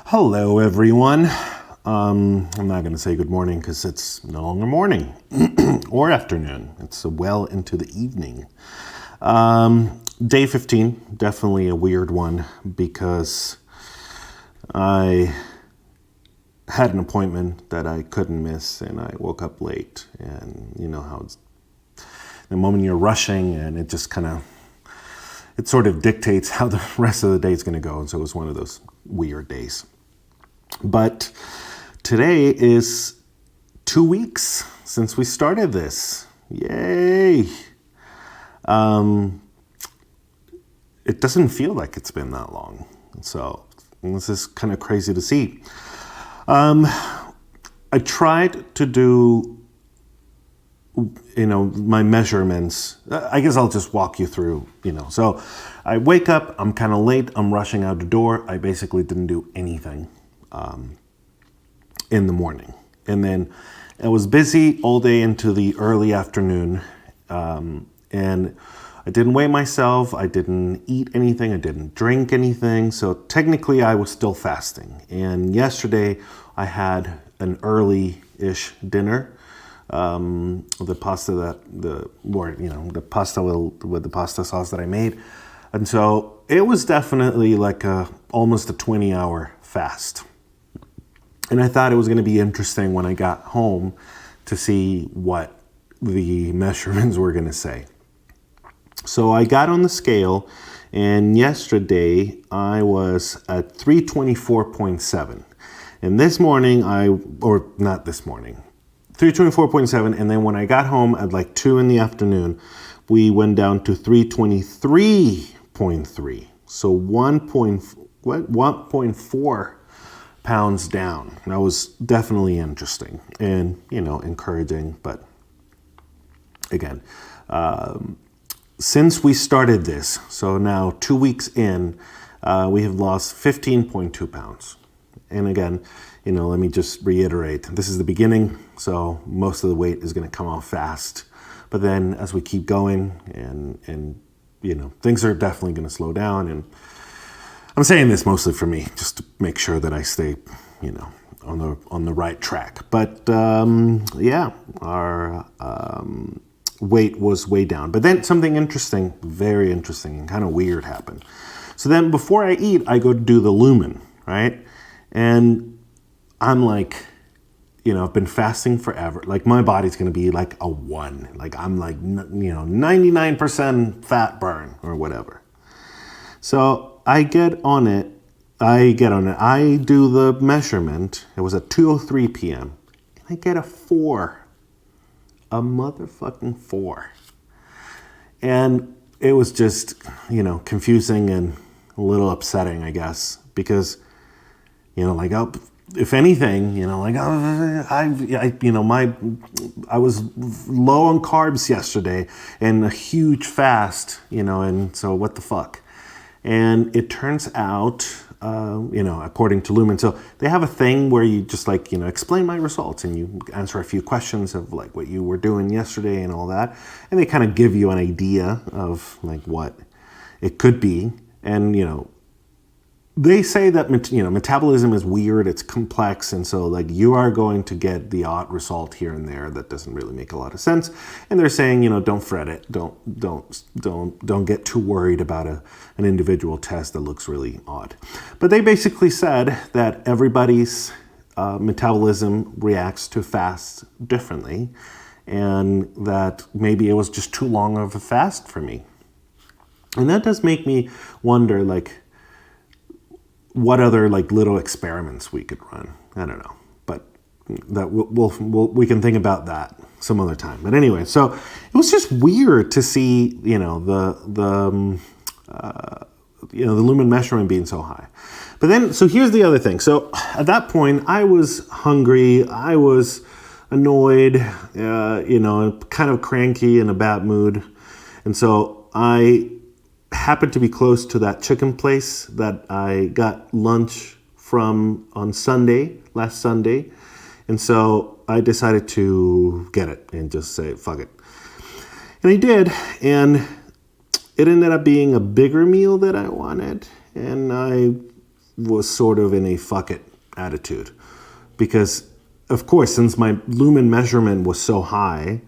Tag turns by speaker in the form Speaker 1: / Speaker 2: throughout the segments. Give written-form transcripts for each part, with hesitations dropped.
Speaker 1: Hello, everyone. I'm not going to say good morning because it's no longer morning or afternoon. It's well into the evening. Day 15, definitely a weird one because I had an appointment that I couldn't miss and I woke up late. And you know how it's the moment you're rushing and it just it sort of dictates how the rest of the day is going to go. And so it was one of those weird days. But today is 2 weeks since we started this. Yay! It doesn't feel like it's been that long. So this is kind of crazy to see. I tried to do, my measurements. I guess I'll just walk you through, So I wake up, I'm kind of late, I'm rushing out the door. I basically didn't do anything in the morning. And then I was busy all day into the early afternoon. And I didn't weigh myself. I didn't eat anything. I didn't drink anything. So technically I was still fasting. And yesterday I had an early-ish dinner. The pasta the pasta with the pasta sauce that I made. And so it was definitely like almost a 20-hour fast. And I thought it was going to be interesting when I got home to see what the measurements were going to say. So I got on the scale, and yesterday I was at 324.7. And this morning 324.7, and then when I got home at like 2 in the afternoon, we went down to 323.3. So 1.4 pounds down. That was definitely interesting and, encouraging. But again, since we started this, so now 2 weeks in, we have lost 15.2 pounds. And again, let me just reiterate, this is the beginning, so most of the weight is going to come off fast. But then as we keep going and things are definitely going to slow down. And I'm saying this mostly for me, just to make sure that I stay, on the right track. But our weight was way down. But then something interesting, very interesting and kind of weird happened. So then before I eat, I go to do the lumen, right? And I'm like, I've been fasting forever. Like my body's going to be like a 1. Like I'm like, 99% fat burn or whatever. So I get on it. I do the measurement. It was at 2:03 p.m. And I get a 4. A motherfucking 4. And it was just, confusing and a little upsetting, I guess. Because, if anything, I was low on carbs yesterday and a huge fast, and so what the fuck? And it turns out, according to Lumen, so they have a thing where you just explain my results and you answer a few questions of like what you were doing yesterday and all that. And they kind of give you an idea of like what it could be. And, they say that, metabolism is weird, it's complex, and so like you are going to get the odd result here and there that doesn't really make a lot of sense. And they're saying, don't fret it, don't get too worried about an individual test that looks really odd. But they basically said that everybody's metabolism reacts to fast differently, and that maybe it was just too long of a fast for me. And that does make me wonder, what other little experiments we could run. I don't know, but that we can think about that some other time. But anyway, so it was just weird to see the lumen measurement being so high. But then, so here's the other thing. So at that point, I was hungry. I was annoyed. Kind of cranky, in a bad mood, and so I happened to be close to that chicken place that I got lunch from on last Sunday. And so I decided to get it and just say, fuck it. And I did. And it ended up being a bigger meal that I wanted. And I was sort of in a fuck it attitude. Because, of course, since my lumen measurement was so high,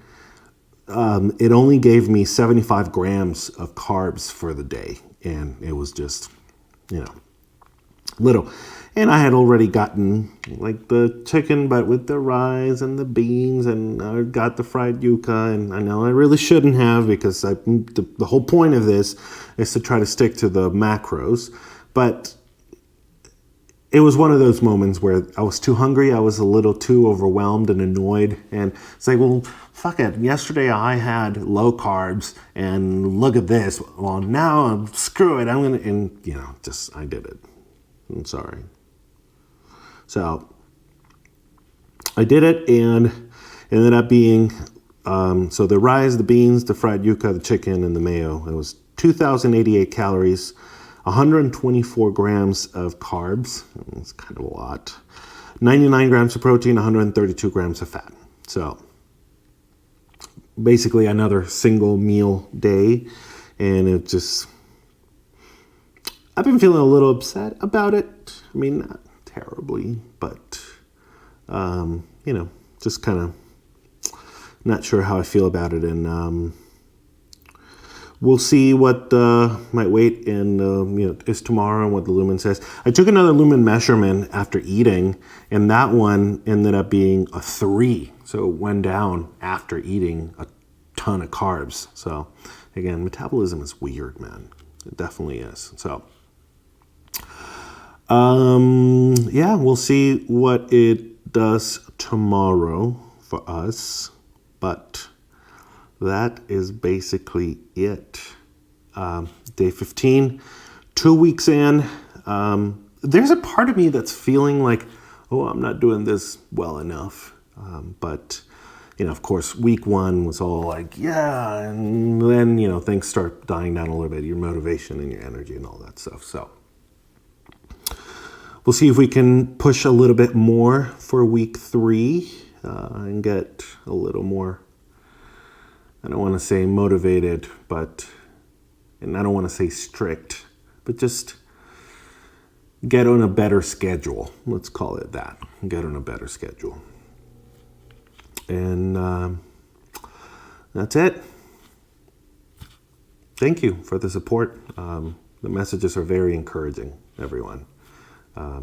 Speaker 1: it only gave me 75 grams of carbs for the day. And it was just, little. And I had already gotten like the chicken, but with the rice and the beans, and I got the fried yuca. And I know I really shouldn't have, because the whole point of this is to try to stick to the macros. But it was one of those moments where I was too hungry. I was a little too overwhelmed and annoyed. And it's like, well, fuck it. Yesterday I had low carbs, and look at this. Well, now screw it. I'm going to, and I did it. I'm sorry. So I did it, and it ended up being, so the rice, the beans, the fried yuca, the chicken, and the mayo. It was 2,088 calories, 124 grams of carbs. It's kind of a lot. 99 grams of protein, 132 grams of fat. So basically another single meal day. And it just, I've been feeling a little upset about it. I mean, not terribly, but, just kind of not sure how I feel about it. And we'll see what my weight is tomorrow and what the lumen says. I took another lumen measurement after eating, and that one ended up being a 3. So it went down after eating a ton of carbs. So again, metabolism is weird, man. It definitely is. So we'll see what it does tomorrow for us, but that is basically it. Day 15, 2 weeks in. There's a part of me that's feeling like, oh, I'm not doing this well enough. But, of course, week 1 was all like, yeah, and then, things start dying down a little bit, your motivation and your energy and all that stuff. So we'll see if we can push a little bit more for week 3 and get a little more, I don't want to say motivated, and I don't want to say strict, but just get on a better schedule. Let's call it that. Get on a better schedule. And that's it. Thank you for the support. The messages are very encouraging, everyone. I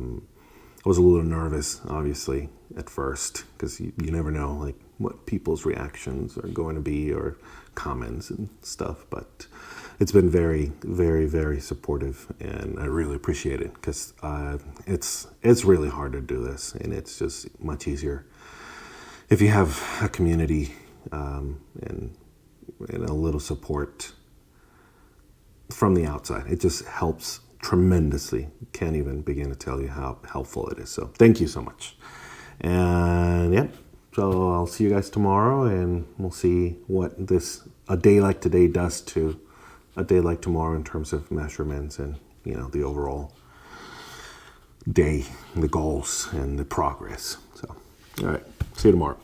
Speaker 1: was a little nervous, obviously, at first, because you never know like what people's reactions are going to be, or comments and stuff. But it's been very, very, very supportive, and I really appreciate it, because it's really hard to do this, and it's just much easier if you have a community and a little support from the outside. It just helps tremendously. Can't even begin to tell you how helpful it is. So thank you so much. And so I'll see you guys tomorrow, and we'll see what a day like today does to a day like tomorrow in terms of measurements and, the overall day, the goals and the progress. So, all right, see you tomorrow.